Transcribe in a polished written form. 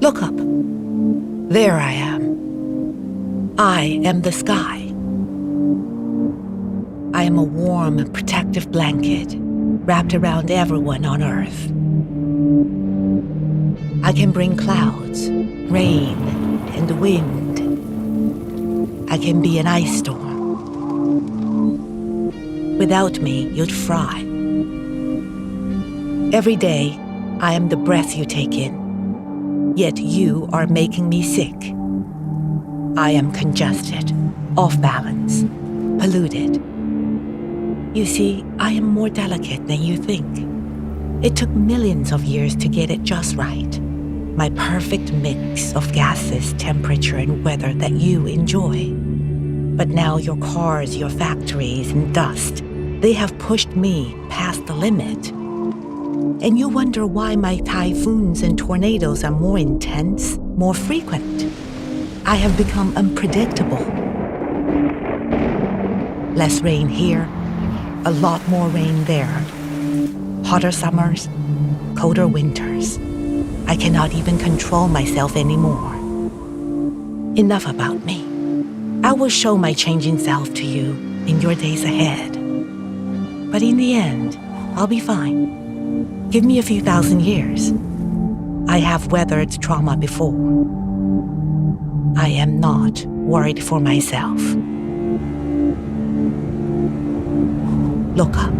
Look up. There I am. I am the sky. I am a warm, protective blanket wrapped around everyone on Earth. I can bring clouds, rain, and wind. I can be an ice storm. Without me, you'd fry. Every day, I am the breath you take in, yet you are making me sick. I am congested, off balance, polluted. You see, I am more delicate than you think. It took millions of years to get it just right. My perfect mix of gases, temperature, and weather that you enjoy. But now your cars, your factories, and dust, they have pushed me past the limit. And you wonder why my typhoons and tornadoes are more intense, more frequent. I have become unpredictable. Less rain here, a lot more rain there. Hotter summers, colder winters. I cannot even control myself anymore. Enough about me. I will show my changing self to you in your days ahead. But in the end, I'll be fine. Give me a few thousand years. I have weathered trauma before. I am not worried for myself. Look up.